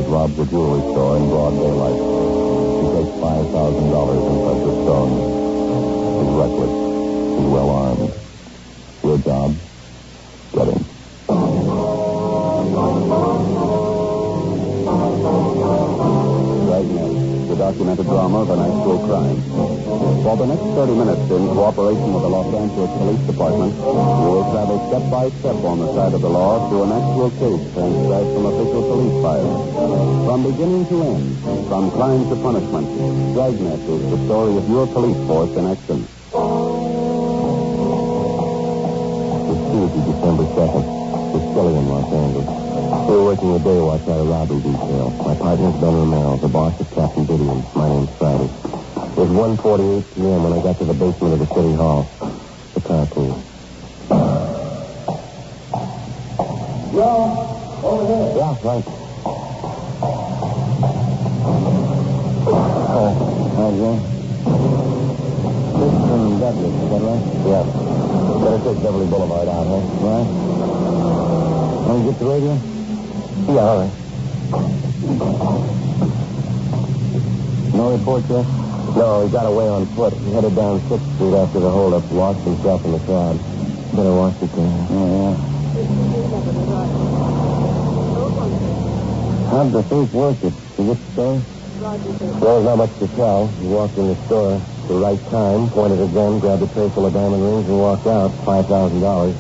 robs a jewelry store in broad daylight. He takes $5,000 in precious stones. He's reckless. He's well armed. Your job? Get him. Dragnet, the documented drama of an actual crime. For the next 30 minutes, in cooperation with the Los Angeles Police Department, you will travel step by step on the side of the law through an actual case transcribed from official police files. From beginning to end, from crime to punishment, Dragnet is the story of your police force in action. It's Tuesday, December 2nd. We're still in Los Angeles. We were working a day watch out of robbery detail. My partner's Ben Romero. The boss is Captain Gideon. My name's Friday. It was 1:48 p.m. when I got to the basement of the city hall. The car please. Joe, over here. Yeah, right. Hi, Joe. This is from Douglas, is that right? Yeah. Better take Beverly Boulevard out, huh? Right. Want to get the radio? Yeah, all right. No report yet? No, he got away on foot. He headed down 6th Street after the holdup, lost himself in the crowd. Better watch it there. Oh, yeah. How'd the thief work it? Did you get the story? There was not much to tell. He walked in the store at the right time, pointed a gun, grabbed a tray full of diamond rings, and walked out. $5,000.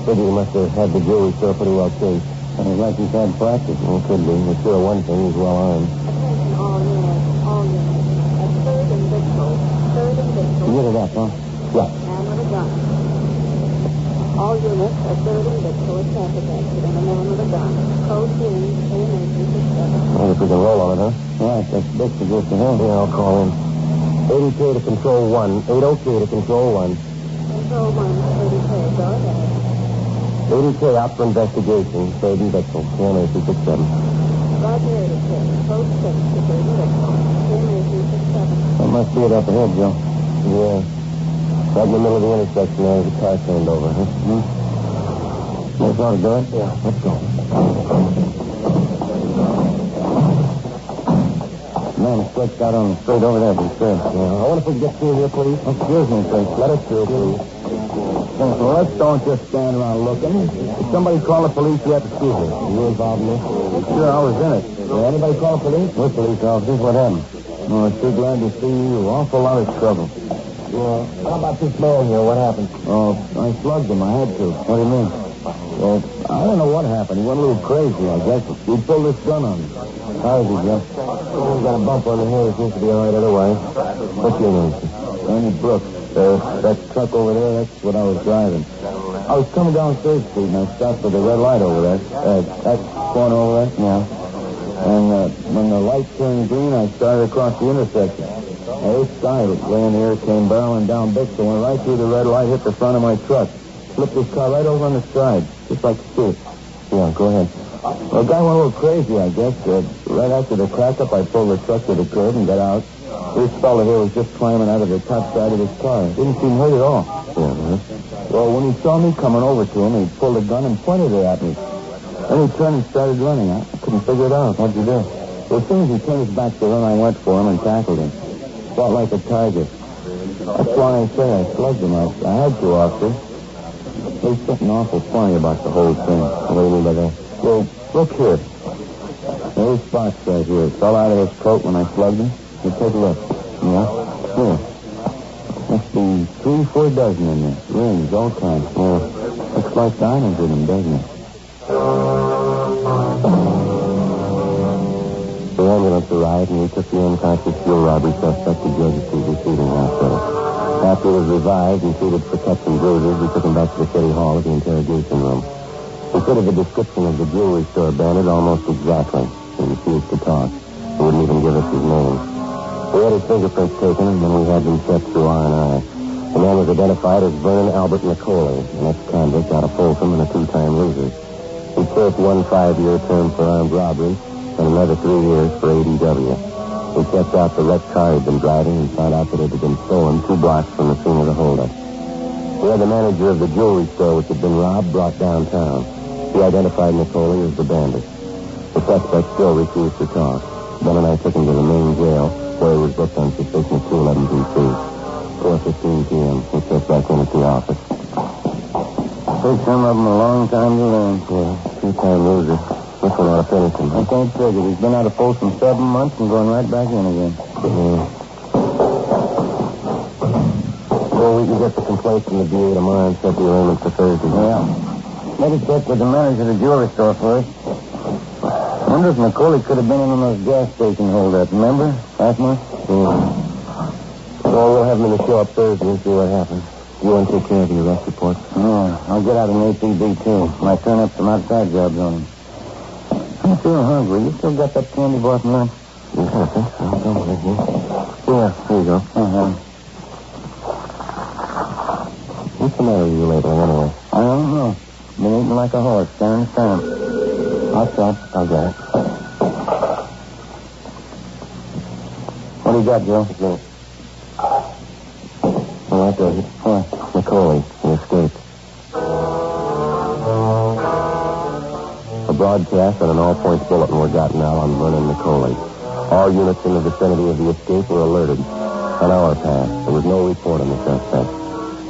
Figured he must have had the jewelry store pretty well cased. And it's like he's had practice. Well, could be. But sure, one thing, he's well armed. All units. At 3rd and Victor. 3rd and Victor. You get it up, huh? Yeah. And with a gun. All units at 3rd and Victor with traffic accident. A man with a gun. Code in KMA 267. Well, if we can roll on it, huh? Right, that's big to get to him. Yeah, I'll call him. 80K to control 1. 80K to control 1. Control 1, 30K. Go ahead. 80K out for investigation. 3rd and Victor. KMA 267. Roger 80K. Code 6 to 3rd and Victor. KMA 267. That must be it up ahead, Joe. Yeah. Right in the middle of the intersection there, the car turned over, huh? Hmm? That's ought to do it? Yeah, let's go. Man stretched out on the street over there, be sure. Yeah. I wonder if we can get through here, please. Excuse me, please. Let us through, please. Well, let's don't just stand around looking. If somebody call the police yet, excuse me. Are you involved in this? Sure, I was in it. Did anybody call the police? We're police officers. What happened? Oh, I'm too glad to see you. Awful lot of trouble. Yeah. How about this man here? What happened? Oh, I slugged him. I had to. What do you mean? Well, I don't know what happened. He went a little crazy, I guess. He pulled this gun on me. How is he, Jeff? He got a bump on the head. He seems to be all right otherwise. What's your name, sir? Ernie Brooks. That truck over there, that's what I was driving. I was coming down 3rd Street, and I stopped at the red light over there. That corner over there? Yeah. And when the light turned green, I started across the intersection. This guy laying here came barreling down Bixby, went right through the red light, hit the front of my truck. Flipped his car right over on the side, just like the street. Yeah, go ahead. Well, the guy went a little crazy, I guess. Right after the crack-up, I pulled the truck to the curb and got out. This fella here was just climbing out of the top side of his car. Didn't seem hurt at all. Yeah, right. Well, when he saw me coming over to him, he pulled a gun and pointed it at me. Then he turned and started running. I couldn't figure it out. What'd you do? Well, as soon as he turned his back to run, I went for him and tackled him. Fought like a tiger. That's why I say I slugged him. I had to, officer. There's something awful funny about the whole thing. What do you mean by that? Well, look here. There's spots right here. It fell out of his coat when I slugged him. You take a look. Yeah? Here. Must be 3-4 dozen in there. Rings, all kinds. Yeah. Looks like diamonds in them, doesn't it? The ambulance arrived, and we took the unconscious fuel robbery suspect to Georgia Street Receiving Hospital. After he was revived and treated for cuts and bruises, we took him back to the city hall at the interrogation room. He fitted the description of the jewelry store bandit almost exactly. He refused to talk. He wouldn't even give us his name. We had his fingerprints taken, and then we had them checked through R&I. The man was identified as Vernon Albert Nicoli, an ex-convict out of Folsom and a 2-time loser. He served 1 5-year term for armed robbery and another 3 years for ADW. We checked out the wrecked car he'd been driving and found out that it had been stolen 2 blocks from the scene of the holdup. We had the manager of the jewelry store which had been robbed brought downtown. He identified Nicoli as the bandit. The suspect still refused to talk. Ben and I took him to the main jail, where he was booked on suspicion of 211 D.C. 4:15 p.m. We checked back in at the office. Takes some of them a long time to learn. Yeah, two-time loser. This one ought to finish him. I can't figure. He's been out of post in 7 months and going right back in again. Yeah. Well, we can get the complaint from the DA tomorrow and set the arraignment for Thursday. Yeah. Maybe check with the manager of the jewelry store first. I wonder if McCauley could have been in on those gas station holdup, remember? Last month? Yeah. Well, we'll have him in the show up Thursday and see what happens. You want to take care of your arrest report? Yeah, I'll get out an APB, too. Might turn up some outside jobs on him. I'm feeling hungry. You still got that candy bar from lunch? Yeah, I think so. Yeah, here you go. Uh-huh. What's the matter with you lately, anyway? I don't know. Been eating like a horse, down the time. I'll stop. I'll get it. What do you got, Joe? Well, that does it. What? McCauley. He escaped. A broadcast and an all-points bulletin were gotten out on Vernon McCauley. All units in the vicinity of the escape were alerted. An hour passed. There was no report on the suspect.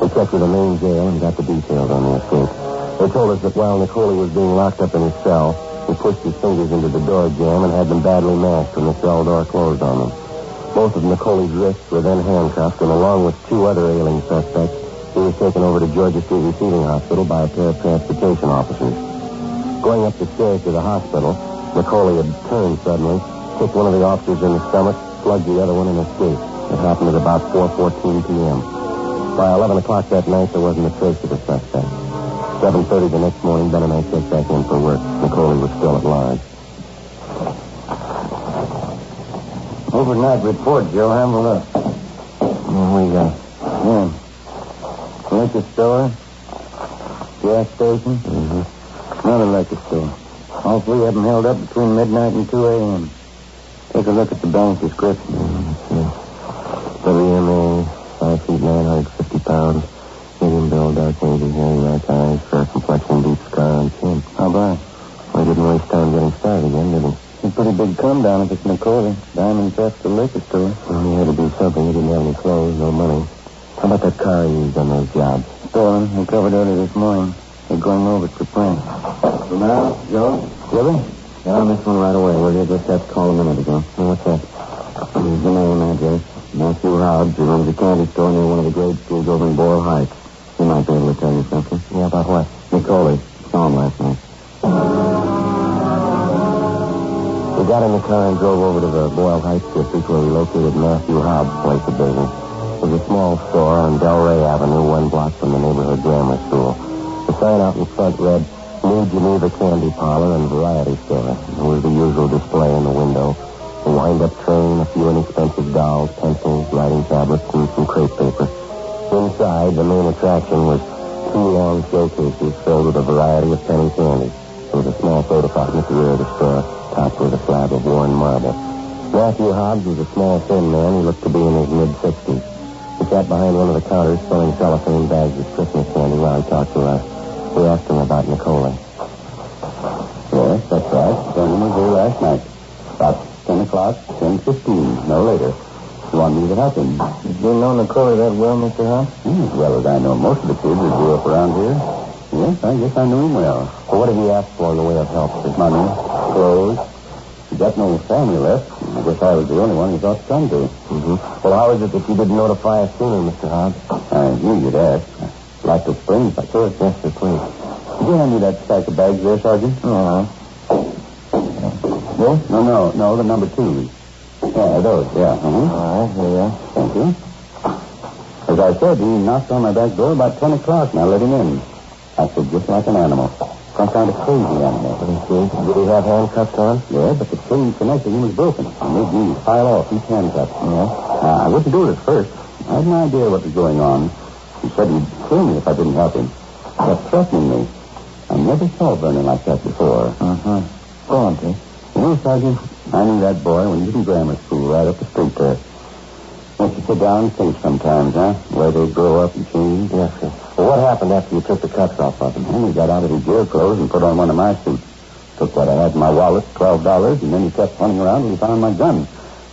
We checked with the main jail and got the details on the escape. They told us that while McCauley was being locked up in his cell, he pushed his fingers into the door jamb and had them badly mashed when the cell door closed on them. Both of McCauley's wrists were then handcuffed, and along with 2 other ailing suspects, he was taken over to Georgia Street Receiving Hospital by a pair of transportation officers. Going up the stairs to the hospital, McCauley had turned suddenly, kicked one of the officers in the stomach, slugged the other one, and escaped. It happened at about 4:14 p.m. By 11 o'clock that night, there wasn't a trace of the suspect. 7:30 the next morning, Ben and I checked back in for work. McCauley was still at large. Overnight report, Joe. Have a look. What we got? Yeah. Liquor store. Gas station. Mm-hmm. Another liquor store. All 3 of them held up between midnight and 2 a.m. Take a look at the bank description. WMA, 5 feet 950 pounds. Medium build, dark hair, hairy black eyes, fair complexion, deep scar on chin. How about? Well, he didn't waste time getting started again, did he? It's a pretty big come down if it's McCauley. Diamond theft to liquor store. Well, he had to do something. He didn't have any clothes, no money. How about that car he used on those jobs? Stolen. Recovered early this morning. They're going over it for print. Romero, Joe? Really? Got on this one right away. Where did you just have to call a minute ago? What's that? Here's the name, address. Matthew Hobbs. He runs a candy store near one of the grade schools over in Boyle Heights. He might be able to tell you something. Yeah, about what? McCauley. Saw him last night. We got in the car and drove over to the Boyle Heights district where we located Matthew Hobbs' place of business. It was a small store on Delray Avenue, 1 block from the neighborhood grammar school. The sign out in front read, New Geneva Candy Parlor and Variety Store. There was the usual display in the window. A wind-up train, a few inexpensive dolls, pencils, writing tablets, and some crepe paper. Inside, the main attraction was 2 long showcases filled with a variety of penny candy. There was a small soda fountain at the rear of the store, topped with a slab of worn marble. Matthew Hobbs was a small, thin man. He looked to be in his mid-60s. He sat behind one of the counters filling cellophane bags with Christmas candy while he talked to us. We asked him about McCauley. Yes, that's right. Found him was here last night. About 10 o'clock, 10:15, no later. You want me to help him? Did you know McCauley that well, Mr. Hobbs? As well as I know most of the kids that grew up around here. Yes, I guess I knew him well. Well, what did he ask for in the way of help? His money, clothes. He got no family left. I guess I was the only one he thought to come to. Mm-hmm. Well, how is it that you didn't notify us sooner, Mr. Hobbs? I knew you'd ask. I'd like to explain if I could. Yes, sir, please. Did you hand me that stack of bags there, Sergeant? No. Yes? No, the number 2. Yeah, those, yeah. Mm-hmm. All right, here you are. Thank you. As I said, he knocked on my back door about 10 o'clock, and I let him in. Acted just like an animal. Some kind of crazy animal. Did he have handcuffs on? Yeah, but the chain connecting him was broken. It made me file off each handcuff. Yeah? I wouldn't do it at first. I had no idea what was going on. He said he'd kill me if I didn't help him. He kept threatening me. I never saw Vernon like that before. Uh-huh. Go on, Pete. You know, Sergeant, I knew that boy when he was in grammar school right up the street there. Won't you sit down and think sometimes, huh? Where they grow up and change? Yes, sir. Well, what happened after you took the cuffs off of him? Well, he got out of his jail clothes and put on one of my suits. Took what I had in my wallet, $12, and then he kept running around and he found my gun.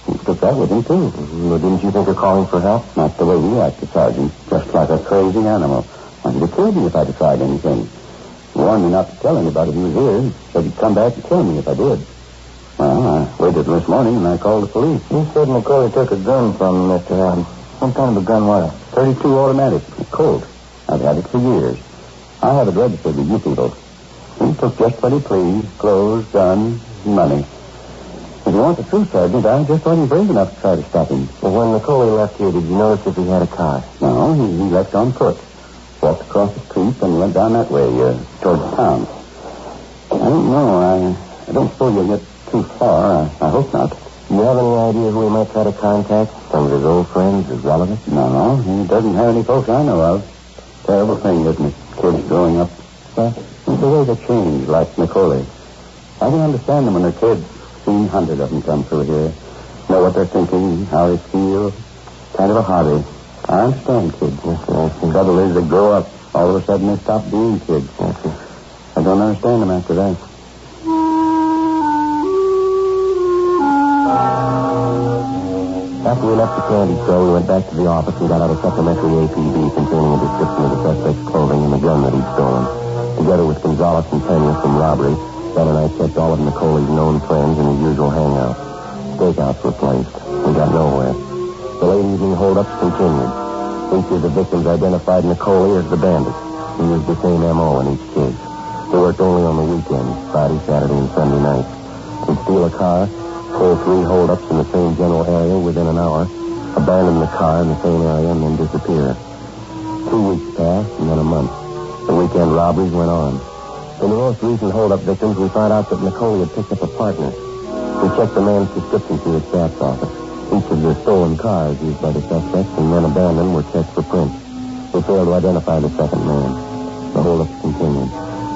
He took that with him, too. Well, didn't you think of calling for help? Not the way he acted, Sergeant. Just like a crazy animal. Wanted to kill me if I'd tried anything. He warned me not to tell anybody he was here. He said he'd come back and kill me if I did. Well, I waited this morning and I called the police. You said McCauley took a gun from you, Mr. Haddon. What kind of a gun was it? .32 automatic. Colt. I've had it for years. I have it registered with you people. He took just what he pleased. Clothes, guns, money. If you want the truth, Sergeant, I just wasn't brave enough to try to stop him. Well, when McCauley left here, did you notice if he had a car? No, he left on foot. Walked across the street and went down that way, towards town. I don't know. I don't suppose you'll get too far. I hope not. Do you have any idea who he might try to contact? Some of his old friends, his relatives? No, he doesn't have any folks I know of. Terrible thing, isn't it? Kids growing up. The way they change, like McCauley. I can understand them when they're kids. Seen hundreds of them come through here. Know what they're thinking, how they feel. Kind of a hobby. I understand kids. The trouble is they grow up. All of a sudden they stop being kids. I don't understand them after that. After we left the candy store, we went back to the office and got out a supplementary APB containing a description of the suspect's clothing and the gun that he'd stolen. Together with Gonzalez and Pena from robbery, Ben and I checked all of McCauley's known friends in his usual hangout. Stakeouts were placed. We got nowhere. The late evening holdups continued. Each of the victims identified McCauley as the bandit. He used the same M.O. in each case. He worked only on the weekends, Friday, Saturday, and Sunday nights. He'd steal a car, pull 3 holdups in the same general area within an hour, abandon the car in the same area, and then disappear. 2 weeks passed, and then a month. The weekend robberies went on. In the most recent hold-up victims, we found out that McCauley had picked up a partner. We checked the man's description through his staff's office. Each of the stolen cars used by the suspects and men abandoned were checked for prints. We failed to identify the second man. The hold-ups continued.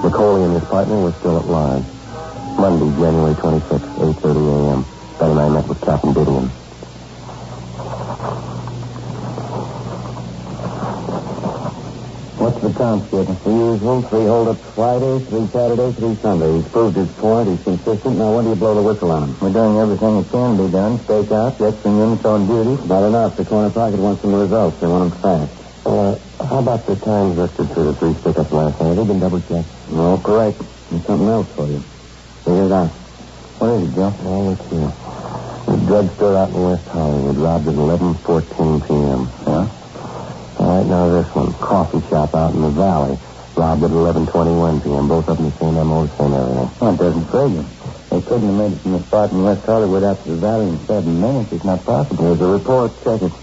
McCauley and his partner were still at large. Monday, January 26, 8:30 a.m. Ben and I met with Captain Didion. What's the count, Skipper? The usual. 3 hold-ups Friday, 3 Saturday, 3 Sunday. He's proved his point. He's consistent. Now, when do you blow the whistle on him? We're doing everything that can be done. Stakeout, extra units on duty. Not enough. The corner pocket wants some results. They want them fast. How about the times listed for the 3 stick-ups last night? Have they been double-checked? No, correct. There's something else for you. Figure it out. What is it, Joe? Oh, let's see. The drugstore out in West Hollywood robbed at 11:14 p.m. Yeah? All right, now this one. Coffee shop out in the valley. Robbed at 11:21 p.m. Both of them the same M.O., same area. Well, it doesn't figure. They couldn't have made it from the spot in West Hollywood out to the valley in 7 minutes. It's not possible. There's a report. Check it.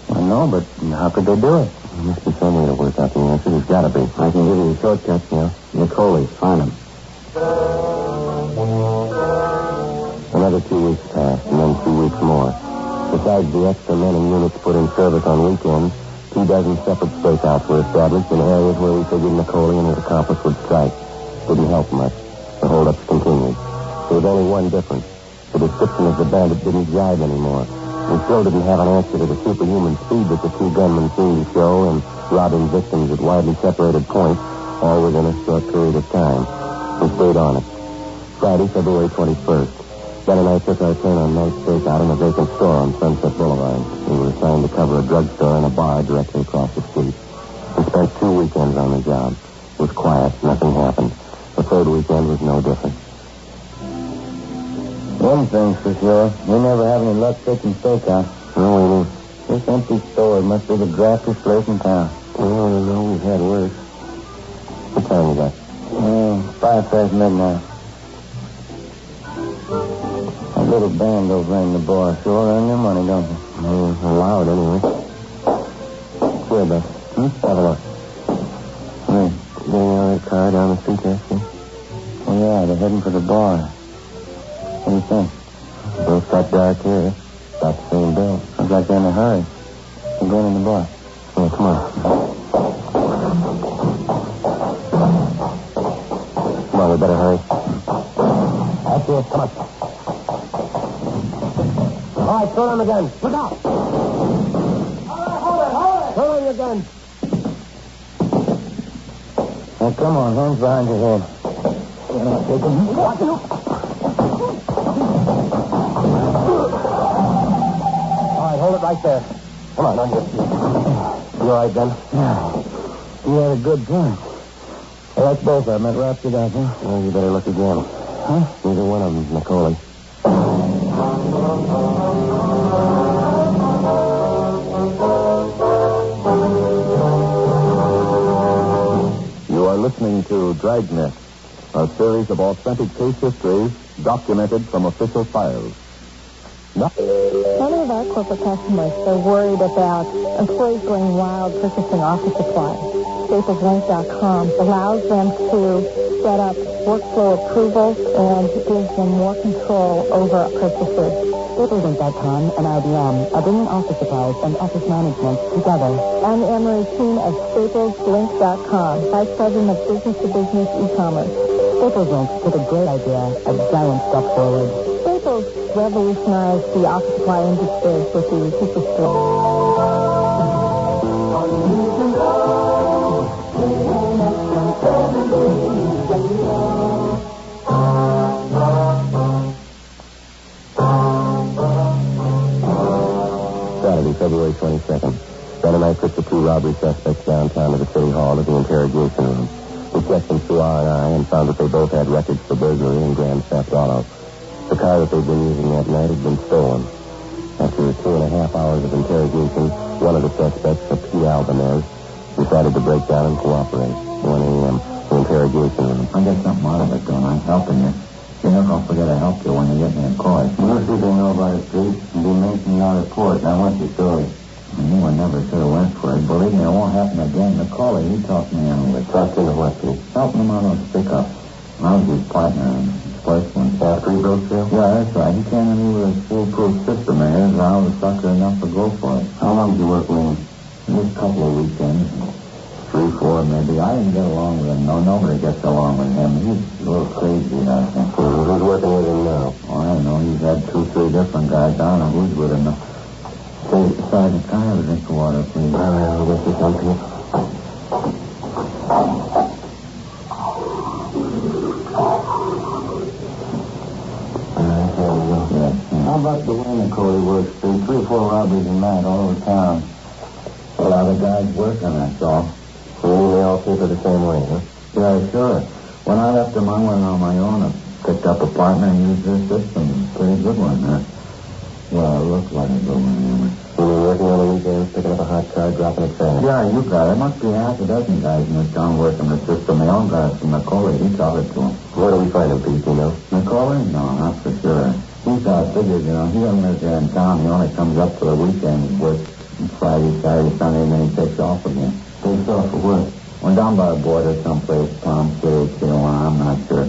I know, but how could they do it? There must be some way to work out the answer. There's got to be. I can give you a shortcut, McCauley. Find him. Another 2 weeks passed, and then 2 weeks more. Besides the extra men and units put in service on weekends, 24 separate stakeouts were established in areas where we figured McCauley and his accomplice would strike. Didn't help much. The holdups continued. There was only one difference. The description of the bandit didn't jive anymore. We still didn't have an answer to the superhuman speed that the 2 gunmen seemed to show in robbing victims at widely separated points, all within a short period of time. We stayed on it. Friday, February 21st. Ben and I took our turn on night stakeout in a vacant store on Sunset Boulevard. We were assigned to cover a drugstore and a bar directly across the street. We spent 2 weekends on the job. It was quiet. Nothing happened. The 3rd weekend was no different. One thing's for sure. We never have any luck taking stakeout. No, we didn't. This empty store must be the draftiest place in town. Oh, I don't know. We've had worse. What time you got? 5 past midnight. A little band over in the bar. Sure earn their money, don't they? Allowed anyway. Here, Beth. Have a look. Hey, getting out of that car down the street there, see? Oh, yeah, they're heading for the bar. What do you think? Both got dark here. About the same bill. Sounds like they're in a hurry. They're going in the bar. Oh, come on. Come on, we better hurry. That's it. Come on. All right, throw down the guns. Look out! All right, hold it. Throw down your guns. Now, come on, hands behind your head. Watch you. All right, hold it right there. Come on your feet. You all right, Ben? Yeah. You had a good drink. Well, that's both of them. It wraps it up, huh? Well, you better look again. Huh? Neither one of them, Macaulay. You are listening to Dragnet, a series of authentic case histories documented from official files. Many of our corporate customers are worried about employees going wild purchasing office supplies. StaplesLink.com allows them to set up workflow approvals and gives them more control over purchases. StaplesLink.com and IBM are bringing office supplies and office management together. I'm Anne-Marie Keene of StaplesLink.com, Vice President of Business-to-Business E-commerce. StaplesLink took a great idea, a giant step forward. Staples revolutionized the office supply industry with the superstore. Saturday, February 22nd. Ben and I took the two robbery suspects downtown to the city hall to the interrogation room. We checked them through R&I and found that they both had records for burglary and grand theft auto. The car that they'd been using that night had been stolen. After 2.5 hours of interrogation, one of the suspects, a P. Albanese, decided to break down and cooperate. 1 a.m., the interrogation room. I get something out of it, don't I? Helping you. You never don't forget to help you when you get me in court. Most people know about it, Pete. And be making out of court. I want your story. You would never should have went for it. Believe me, it won't happen again. Macaulay, he talked me into it. Talked into what, Pete? Helping him out on pickups. I was his partner in his first one. After he broke through? Yeah, that's right. He came in with a foolproof system of his, and I was sucker enough to go for it. How long did you work with him? Just a couple of weekends. 3, 4, maybe. I didn't get along with him. No, nobody gets along with him. He's a little crazy, I think. Who's working with him now? Oh, I don't know. He's had 2, 3 different guys. I don't know who's with him. Say, Sergeant, can I have a drink of water, please? I'll get you something. How about the way Macaulay works, Pete? 3 or 4 robberies a night all over town. A lot of guys working, that's all. They all keep it the same way, huh? Yeah, sure. When I left him, I went on my own. I picked up a partner and used their system. Pretty good one, huh? Well, it looked like a good one, anyway. You mean working on the weekends, picking up a hot car, dropping it fast? Yeah, you got it. There must be half a dozen guys in this town working the system. They all got it from Macaulay. He taught it to them. Where do we find him, Pete, you know? Macaulay? No, not for sure. He's figured, you know, he doesn't live there in town. He only comes up for the weekend, works Friday, Saturday, Sunday, and then he takes off again. Takes off for what? Went down by the border someplace, Palm City, Tijuana, I'm not sure.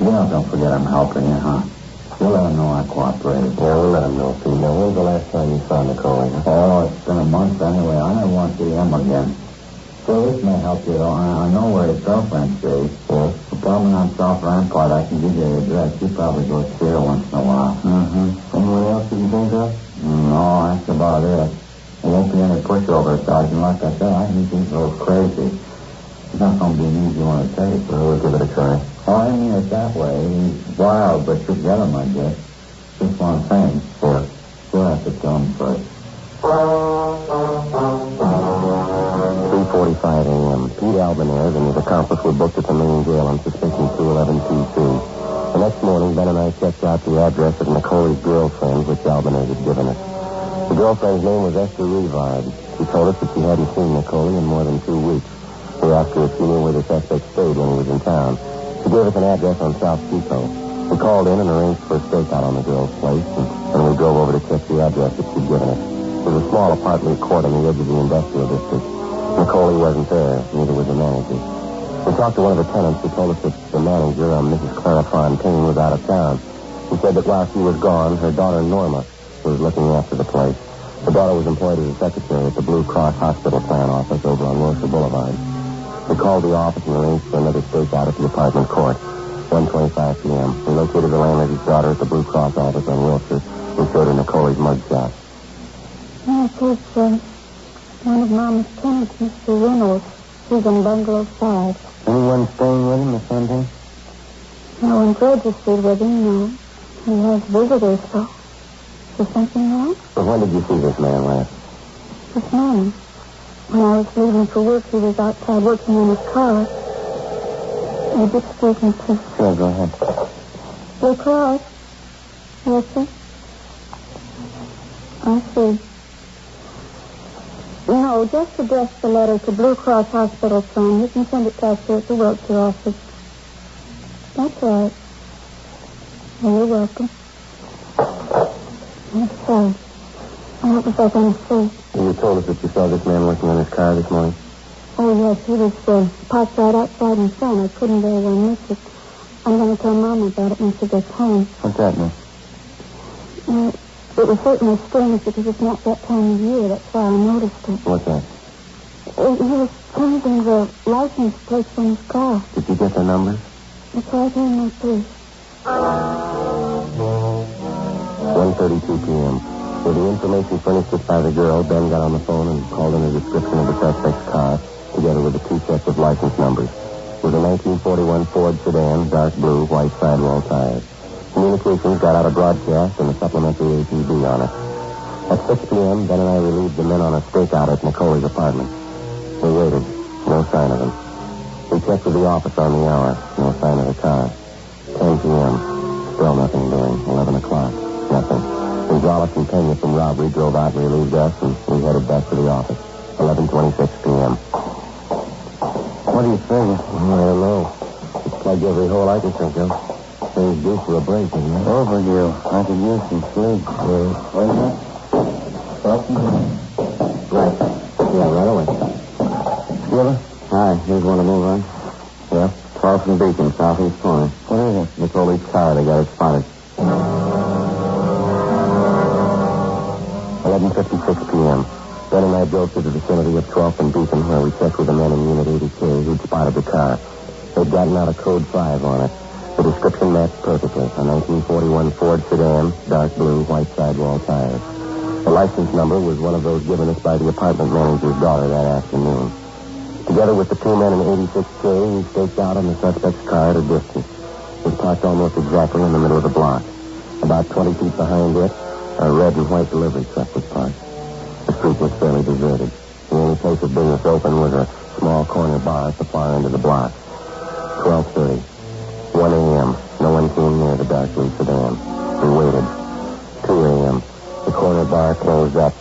You know, don't forget I'm helping you, huh? You'll let him know I cooperated. Yeah, we'll let him know, Pete. Now, when's the last time you saw Macaulay? Huh? Oh, it's been a month anyway. I never want to see him again. So this may help you, though. I know where his girlfriend stays. Yeah? The problem on South Rampart, I can give you the address. She probably goes there once in a while. Mm-hmm. Anywhere else you can think of? No, that's about it. There won't be any pushover, Sergeant. Like I said, I think he's a little crazy. It's not going to be an easy one to take. Well, we'll give it a try. Oh, I mean it that way. He's wild, but you'll get him, I guess. Just one thing. Yeah. You'll have to kill him first. 3:45 a.m. Pete Albanese and his accomplice were booked at the main jail on suspicion 211 PC. The next morning, Ben and I checked out the address of Macaulay's girlfriend, which Albanese had given us. The girlfriend's name was Esther Revard. She told us that she hadn't seen Macaulay in more than 2 weeks. We asked her if she knew where the suspect stayed when he was in town. She gave us an address on South Pico. We called in and arranged for a stakeout on the girl's place, and we drove over to check the address that she'd given us. It was a small apartment court on the edge of the industrial district. Macaulay wasn't there, neither was the manager. We talked to one of the tenants who told us that the manager, Mrs. Clara Fontaine, was out of town. He said that while she was gone, her daughter Norma was looking after the place. The daughter was employed as a secretary at the Blue Cross Hospital Plan office over on Wilshire Boulevard. We called the office and arranged for another stakeout at the apartment court. 1:25 p.m. We located the landlady's daughter at the Blue Cross office on Wilshire. We showed her Macaulay's mugshot. Yes, it's one of Mama's tenants, Mr. Reynolds. He's on Bungalow 5. Anyone staying with him, Miss Fontaine? No one's registered with him, no. He has visitors, though. Is there something wrong? But when did you see this man last? This morning. When I was leaving for work, he was outside working on his car. Would you excuse me, please? Sure, go ahead. Blue Cross? Yes, sir? I see. No, just address the letter to Blue Cross Hospital Plan. You can send it back here at the Wiltshire office. That's right. Well, you're welcome. I'm sorry. What was I going to say? You told us that you saw this man working on his car this morning. Oh, yes, he was parked right outside in front. I couldn't very well miss it. I'm going to tell Mama about it when she gets home. What's that, miss? It was certainly strange because it's not that time of year. That's why I noticed it. What's that? He was changing the license plates on his car. Did you get the numbers? It's right here in my place. 1:32 p.m. With the information furnished us by the girl, Ben got on the phone and called in a description of the suspect's car, together with the 2 sets of license numbers. With a 1941 Ford sedan, dark blue, white sidewall tires. Communications got out a broadcast and a supplementary APB on it. At 6 p.m., Ben and I relieved the men on a stakeout at Nicole's apartment. We waited. No sign of him. We checked with the office on the hour. No sign of the car. 10 p.m. Still nothing doing. 11 o'clock. Nothing. Gonzalez and Pena from robbery drove out and relieved us, and we headed back to the office. 11:26 p.m. What do you figure? I don't know. It's plugged every hole I can think of. Things due for a break, isn't it? Overdue. I could use some sleep. What is it? Right. Yeah, right away. Skipper? Hi, here's one to move on. Yeah? Carlson Beacon, southeast corner. What is it? Nicole's car. They got it spotted. 11:56 p.m. Ben and I drove to the vicinity of 12th and Beacon, where we checked with the men in Unit 80K who'd spotted the car. They'd gotten out a code 5 on it. The description matched perfectly. A 1941 Ford sedan, dark blue, white sidewall tires. The license number was one of those given us by the apartment manager's daughter that afternoon. Together with the 2 men in 86K, we staked out on the suspect's car at a distance. It was parked almost exactly in the middle of the block. About 20 feet behind it, a red and white delivery truck was parked. The street was fairly deserted. The only place of business open was a small corner bar at the far end of the block. 12:30. 1 a.m. No one came near the dark blue sedan. We waited. 2 a.m. The corner bar closed up.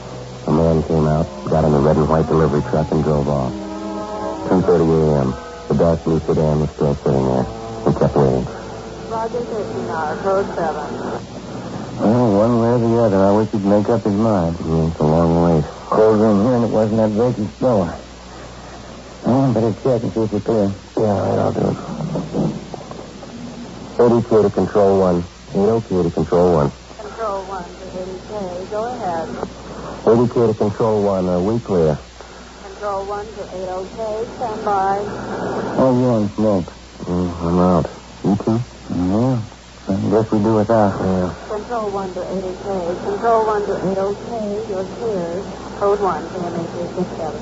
A man came out, got in the red and white delivery truck, and drove off. 2:30 a.m. The dark blue sedan was still sitting there. We kept waiting. Roger 59, code 7. Well, one way or the other, I wish he'd make up his mind. It's a long ways. Closed in here and it wasn't that vacant store. Well, better check and see if you're clear. Yeah, all right, I'll do it. 80K to Control 1. 80K to Control 1. Control 1 to 80K. Go ahead. 80K to Control 1. Are we clear? Control 1 to 80K. Stand by. Oh, you on smoke? I'm out. You too? Yeah. I guess we do without. Yeah. Control 1 to 80K. Control 1 to 80K. You're cleared. Code 1 to MH367.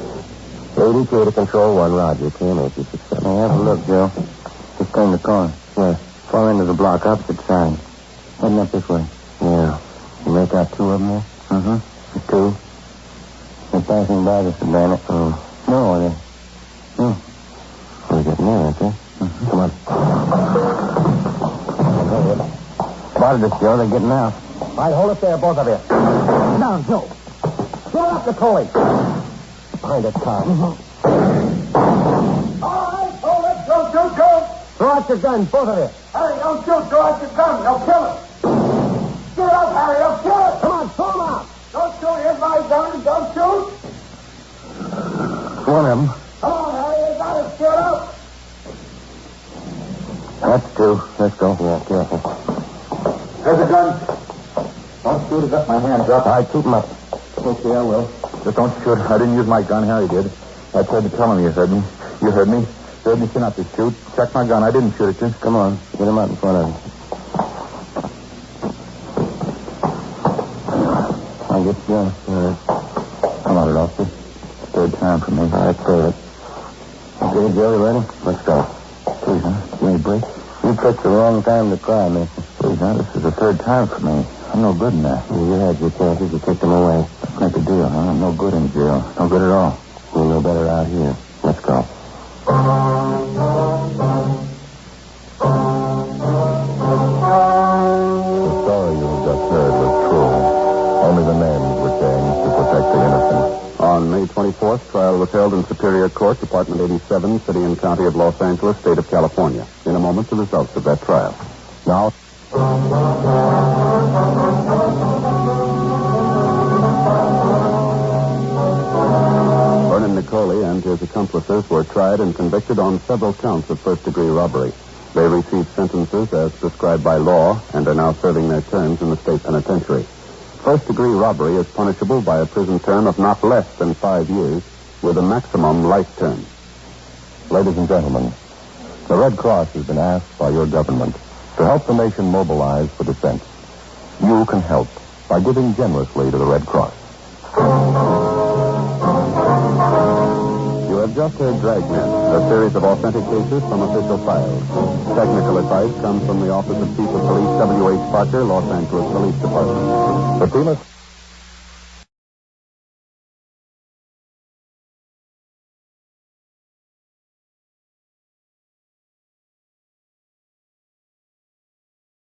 80K to Control 1. Roger. KMH367. Hey, have a look, Joe. Just turn the corner. Where? Far end of the block, opposite side. Heading up this way. Yeah. You make out 2 of them there? Mm-hmm. 2. They're passing by the sedan. No, they're... Oh. They're getting near, aren't they? Mm-hmm. Come on. Spotted us, Joe. They're getting out. All right, hold it there, both of you. Down, Joe. Throw it up the Coley. Behind that car. All right, hold it. Don't shoot, go. Throw out your gun, both of you. Harry, don't shoot. Throw out your gun. They'll kill him. Shoot up, Harry. They'll kill him. Come on, throw him out. Don't shoot. Here's my gun. Don't shoot. One of them. Come on, Harry. They got it. Shoot up. That's 2. Let's go. Yeah, careful. There's a gun. Don't shoot. I got my hands up. All right, keep them up. Okay, I will. Just don't shoot. I didn't use my gun. Harry did. I tried to tell him you heard me. You heard me. You heard me Synopsis shoot. Check my gun. I didn't shoot it, you. Come on. Get him out in front of him. I'll get you. All right. I'm out, officer. Third time for me. All right, save it. Okay, Joe, you ready? Let's go. Please, huh? You ready to break? You picked the wrong time to cry, mister. Please, now, this is the third time for me. I'm no good in that. You had your chances. You kicked them away. Let's make a deal, huh? I'm no good in jail. No good at all. You're no better out here. Let's go. The story you have just heard was true. Only the names were changed to protect the innocent. On May 24th, trial was held in Superior Court, Department 87, City and County of Los Angeles, State of California. In a moment, the results of that trial. Now... Vernon Nicoli and his accomplices were tried and convicted on several counts of first-degree robbery. They received sentences as prescribed by law and are now serving their terms in the state penitentiary. First-degree robbery is punishable by a prison term of not less than 5 years, with a maximum life term. Ladies and gentlemen, the Red Cross has been asked by your government to help the nation mobilize for defense. You can help by giving generously to the Red Cross. You have just heard Dragnet, a series of authentic cases from official files. Technical advice comes from the Office of Chief of Police W.H. Parker, Los Angeles Police Department. The